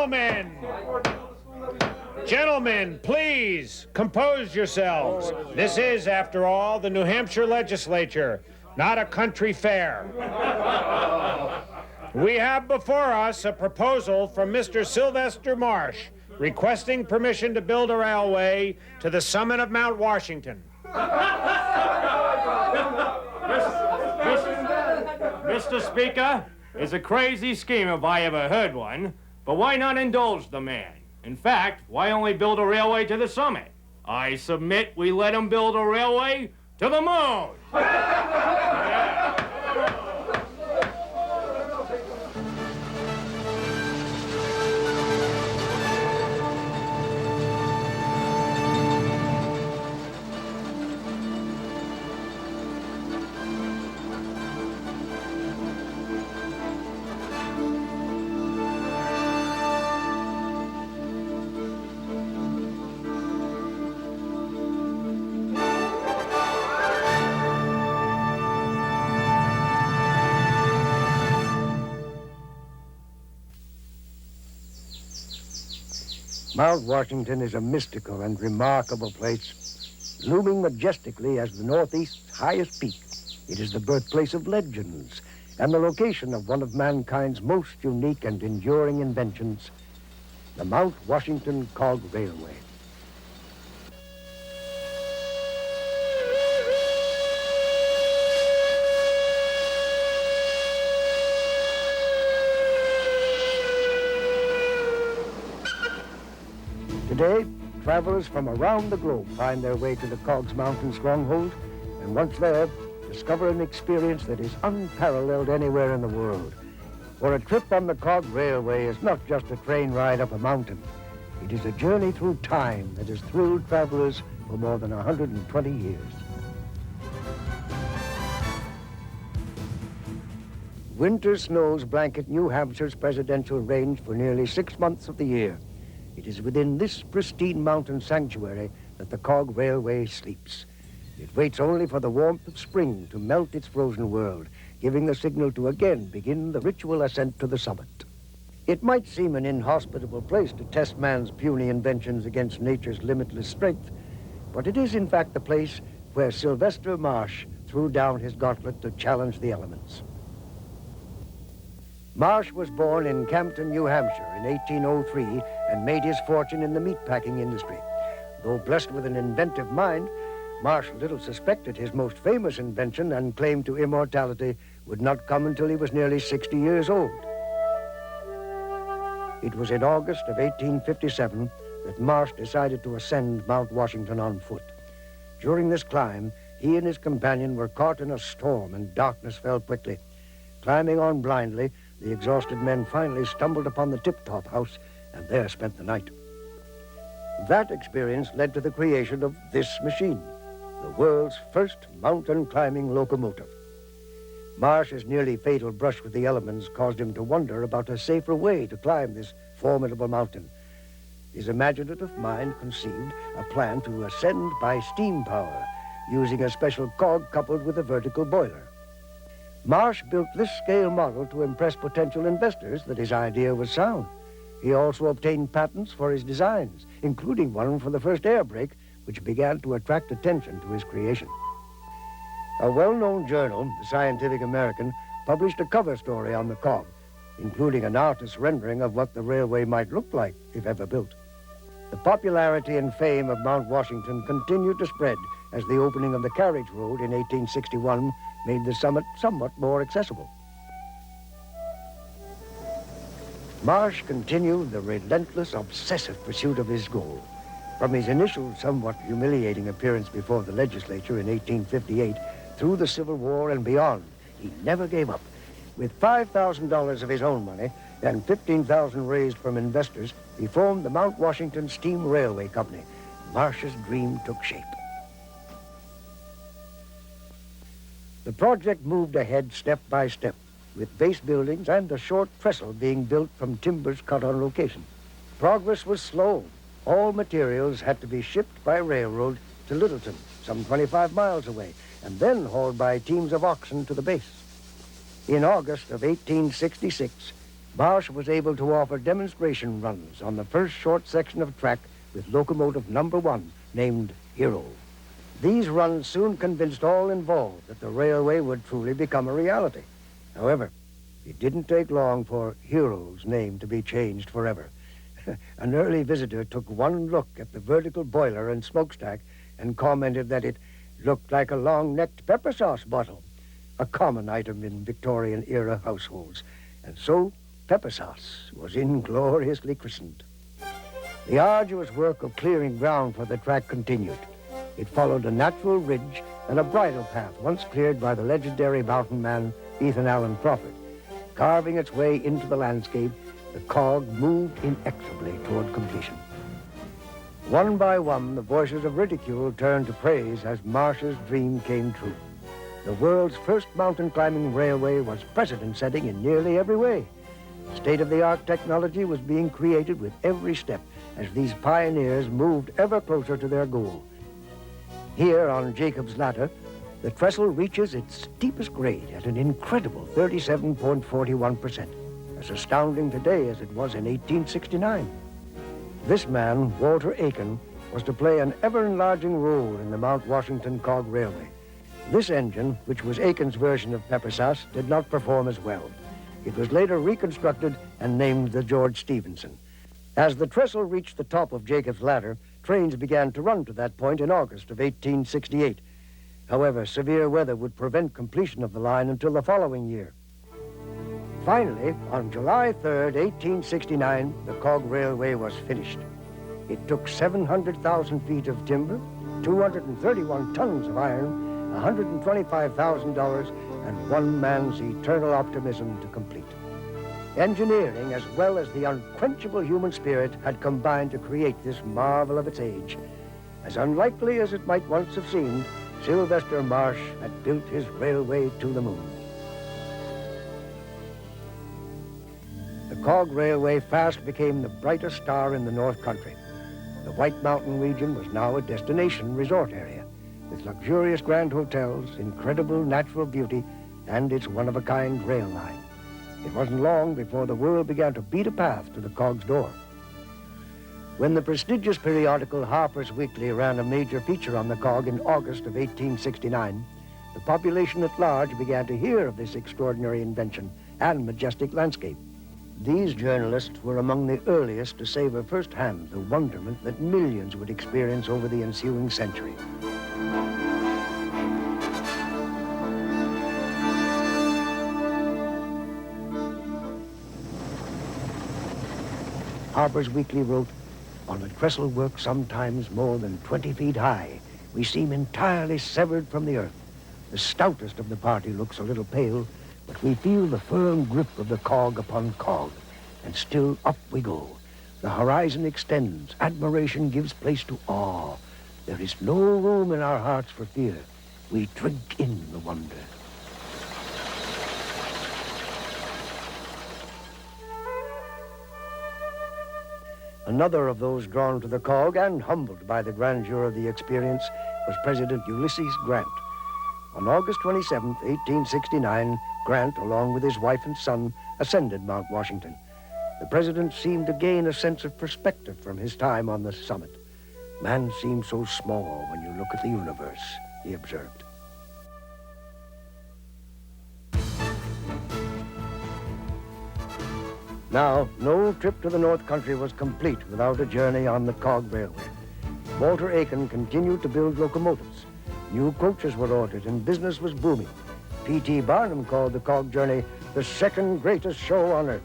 Gentlemen! Gentlemen, please, compose yourselves. This is, after all, the New Hampshire legislature, not a country fair. We have before us a proposal from Mr. Sylvester Marsh requesting permission to build a railway to the summit of Mount Washington. Mr. Speaker, it's a crazy scheme if I ever heard one, but why not indulge the man? In fact, why only build a railway to the summit? I submit we let him build a railway to the moon. Mount Washington is a mystical and remarkable place, looming majestically as the Northeast's highest peak. It is the birthplace of legends and the location of one of mankind's most unique and enduring inventions, the Mount Washington Cog Railway. Today, travelers from around the globe find their way to the Cog's Mountain stronghold, and once there, discover an experience that is unparalleled anywhere in the world. For a trip on the Cog Railway is not just a train ride up a mountain. It is a journey through time that has thrilled travelers for more than 120 years. Winter snows blanket New Hampshire's presidential range for nearly 6 months of the year. It is within this pristine mountain sanctuary that the Cog Railway sleeps. It waits only for the warmth of spring to melt its frozen world, giving the signal to again begin the ritual ascent to the summit. It might seem an inhospitable place to test man's puny inventions against nature's limitless strength, but it is in fact the place where Sylvester Marsh threw down his gauntlet to challenge the elements. Marsh was born in Campton, New Hampshire in 1803 and made his fortune in the meatpacking industry. Though blessed with an inventive mind, Marsh little suspected his most famous invention and claim to immortality would not come until he was nearly 60 years old. It was in August of 1857 that Marsh decided to ascend Mount Washington on foot. During this climb, he and his companion were caught in a storm and darkness fell quickly. Climbing on blindly, the exhausted men finally stumbled upon the tip-top house and there spent the night. That experience led to the creation of this machine, the world's first mountain climbing locomotive. Marsh's nearly fatal brush with the elements caused him to wonder about a safer way to climb this formidable mountain. His imaginative mind conceived a plan to ascend by steam power, using a special cog coupled with a vertical boiler. Marsh built this scale model to impress potential investors that his idea was sound. He also obtained patents for his designs, including one for the first air brake, which began to attract attention to his creation. A well-known journal, the Scientific American, published a cover story on the cog, including an artist's rendering of what the railway might look like if ever built. The popularity and fame of Mount Washington continued to spread as the opening of the carriage road in 1861 made the summit somewhat more accessible. Marsh continued the relentless, obsessive pursuit of his goal. From his initial, somewhat humiliating appearance before the legislature in 1858, through the Civil War and beyond, he never gave up. With $5,000 of his own money and $15,000 raised from investors, he formed the Mount Washington Steam Railway Company. Marsh's dream took shape. The project moved ahead step by step, with base buildings and a short trestle being built from timbers cut on location. Progress was slow. All materials had to be shipped by railroad to Littleton, some 25 miles away, and then hauled by teams of oxen to the base. In August of 1866, Marsh was able to offer demonstration runs on the first short section of track with locomotive number 1, named Hero. These runs soon convinced all involved that the railway would truly become a reality. However, it didn't take long for Hero's name to be changed forever. An early visitor took one look at the vertical boiler and smokestack and commented that it looked like a long-necked pepper sauce bottle, a common item in Victorian-era households. And so, pepper sauce was ingloriously christened. The arduous work of clearing ground for the track continued. It followed a natural ridge and a bridle path once cleared by the legendary mountain man Ethan Allen Crawford. Carving its way into the landscape, the cog moved inexorably toward completion. One by one, the voices of ridicule turned to praise as Marsh's dream came true. The world's first mountain climbing railway was precedent-setting in nearly every way. State-of-the-art technology was being created with every step as these pioneers moved ever closer to their goal. Here on Jacob's Ladder, the trestle reaches its steepest grade at an incredible 37.41%, as astounding today as it was in 1869. This man, Walter Aiken, was to play an ever-enlarging role in the Mount Washington Cog Railway. This engine, which was Aiken's version of pepper sauce, did not perform as well. It was later reconstructed and named the George Stephenson. As the trestle reached the top of Jacob's Ladder, trains began to run to that point in August of 1868. However, severe weather would prevent completion of the line until the following year. Finally, on July 3rd, 1869, the Cog Railway was finished. It took 700,000 feet of timber, 231 tons of iron, $125,000, and one man's eternal optimism to complete. Engineering, as well as the unquenchable human spirit, had combined to create this marvel of its age. As unlikely as it might once have seemed, Sylvester Marsh had built his railway to the moon. The Cog Railway fast became the brightest star in the North Country. The White Mountain region was now a destination resort area, with luxurious grand hotels, incredible natural beauty, and its one-of-a-kind rail line. It wasn't long before the world began to beat a path to the Cog's door. When the prestigious periodical Harper's Weekly ran a major feature on the Cog in August of 1869, the population at large began to hear of this extraordinary invention and majestic landscape. These journalists were among the earliest to savor firsthand the wonderment that millions would experience over the ensuing century. Harper's Weekly wrote, "On a trestle work sometimes more than 20 feet high, we seem entirely severed from the earth. The stoutest of the party looks a little pale, but we feel the firm grip of the cog upon cog, and still up we go. The horizon extends, admiration gives place to awe. There is no room in our hearts for fear. We drink in the wonder." Another of those drawn to the Cog and humbled by the grandeur of the experience was President Ulysses Grant. On August 27, 1869, Grant, along with his wife and son, ascended Mount Washington. The president seemed to gain a sense of perspective from his time on the summit. "Man seems so small when you look at the universe," he observed. Now, no trip to the North Country was complete without a journey on the Cog Railway. Walter Aiken continued to build locomotives. New coaches were ordered and business was booming. P.T. Barnum called the Cog journey the second greatest show on earth.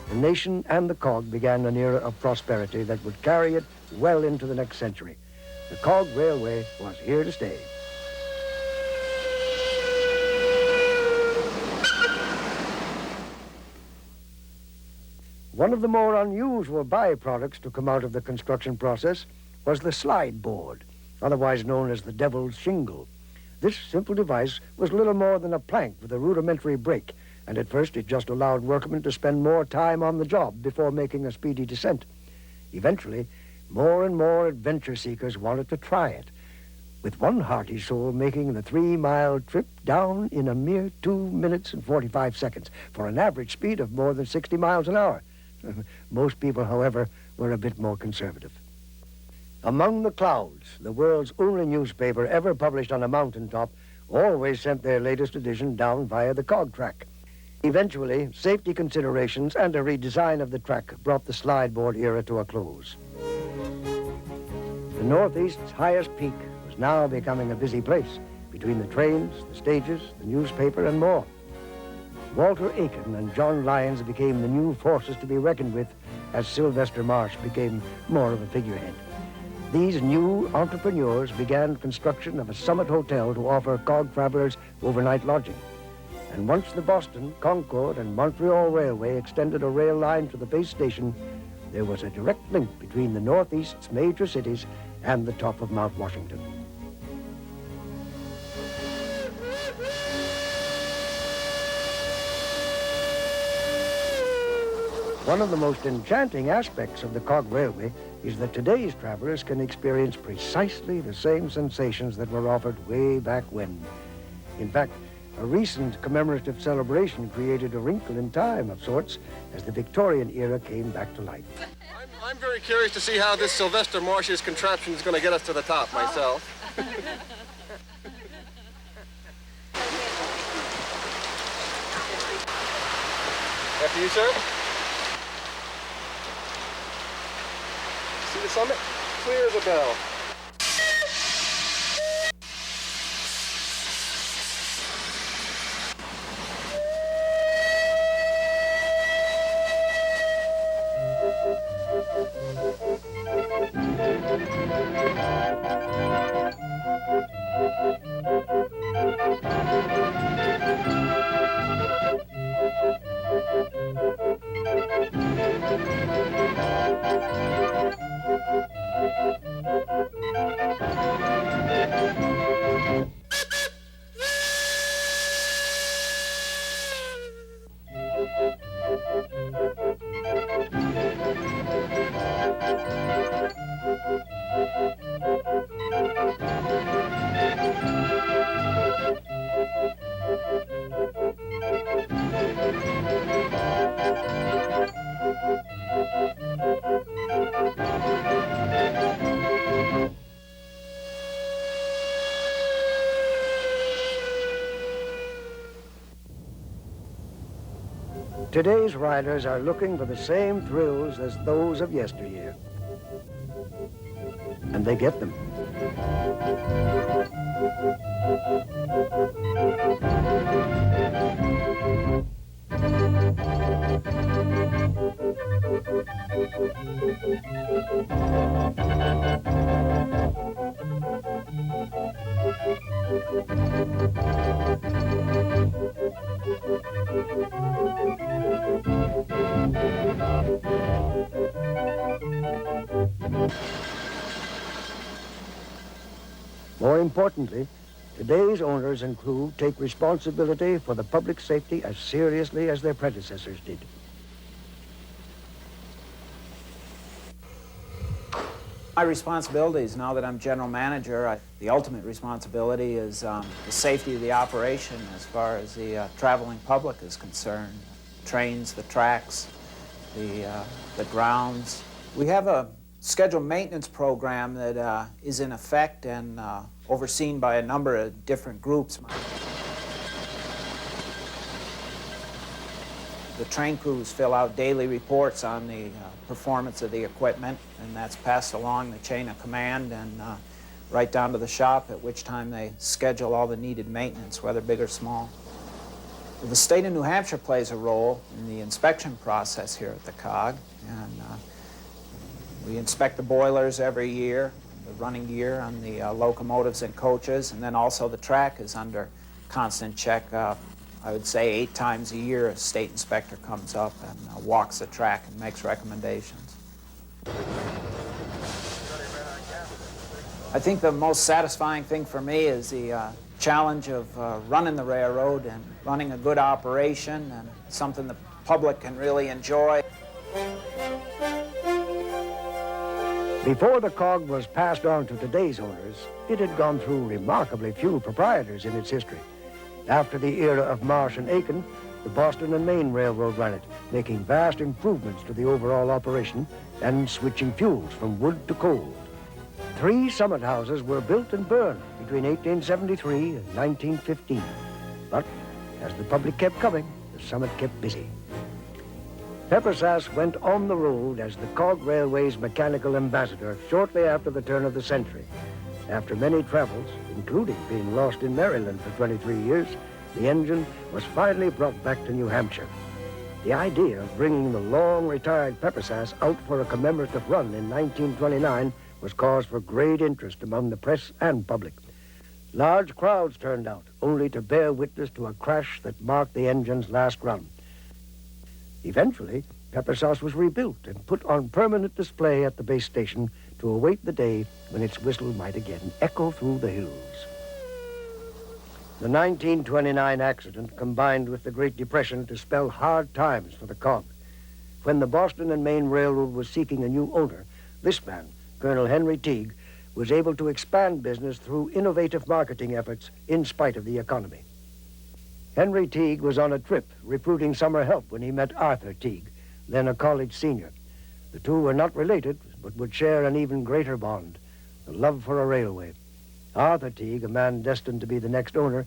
The nation and the Cog began an era of prosperity that would carry it well into the next century. The Cog Railway was here to stay. One of the more unusual byproducts to come out of the construction process was the slide board, otherwise known as the Devil's Shingle. This simple device was little more than a plank with a rudimentary brake, and at first it just allowed workmen to spend more time on the job before making a speedy descent. Eventually, more and more adventure seekers wanted to try it. with one hearty soul making the 3-mile trip down in a mere 2 minutes and 45 seconds for an average speed of more than 60 miles an hour. Most people, however, were a bit more conservative. Among the Clouds, the world's only newspaper ever published on a mountaintop, always sent their latest edition down via the cog track. Eventually, safety considerations and a redesign of the track brought the slide board era to a close. The Northeast's highest peak was now becoming a busy place between the trains, the stages, the newspaper, and more. Walter Aiken and John Lyons became the new forces to be reckoned with as Sylvester Marsh became more of a figurehead. These new entrepreneurs began construction of a Summit Hotel to offer cog travelers overnight lodging. And once the Boston, Concord, and Montreal Railway extended a rail line to the base station, there was a direct link between the Northeast's major cities and the top of Mount Washington. One of the most enchanting aspects of the cog railway is that today's travelers can experience precisely the same sensations that were offered way back when. In fact, a recent commemorative celebration created a wrinkle in time of sorts as the Victorian era came back to life. I'm very curious to see how this Sylvester Marsh's contraption is going to get us to the top myself. After you, sir. See the summit? Clear as a bell. Today's riders are looking for the same thrills as those of yesteryear. And they get them. More importantly, today's owners and crew take responsibility for the public safety as seriously as their predecessors did. My responsibilities, now that I'm general manager, the ultimate responsibility is the safety of the operation as far as the traveling public is concerned. Trains, the tracks, the grounds. We have a scheduled maintenance program that is in effect and overseen by a number of different groups. The train crews fill out daily reports on the performance of the equipment, and that's passed along the chain of command and right down to the shop, at which time they schedule all the needed maintenance, whether big or small. The state of New Hampshire plays a role in the inspection process here at the COG, and we inspect the boilers every year, the running gear on the locomotives and coaches, and then also the track is under constant check. I would say 8 times a year a state inspector comes up and walks the track and makes recommendations. I think the most satisfying thing for me is the challenge of running the railroad and running a good operation and something the public can really enjoy. Before the cog was passed on to today's owners, it had gone through remarkably few proprietors in its history. After the era of Marsh and Aiken, the Boston and Maine Railroad ran it, making vast improvements to the overall operation and switching fuels from wood to coal. 3 summit houses were built and burned between 1873 and 1915. But as the public kept coming, the summit kept busy. Peppersass went on the road as the Cog Railway's mechanical ambassador shortly after the turn of the century. After many travels, including being lost in Maryland for 23 years, the engine was finally brought back to New Hampshire. The idea of bringing the long-retired Peppersass out for a commemorative run in 1929 was cause for great interest among the press and public. Large crowds turned out, only to bear witness to a crash that marked the engine's last run. Eventually, Peppersass was rebuilt and put on permanent display at the base station to await the day when its whistle might again echo through the hills. The 1929 accident combined with the Great Depression to spell hard times for the cog. When the Boston and Maine Railroad was seeking a new owner, this man, Colonel Henry Teague, was able to expand business through innovative marketing efforts in spite of the economy. Henry Teague was on a trip recruiting summer help when he met Arthur Teague, then a college senior. The two were not related, but would share an even greater bond, the love for a railway. Arthur Teague, a man destined to be the next owner,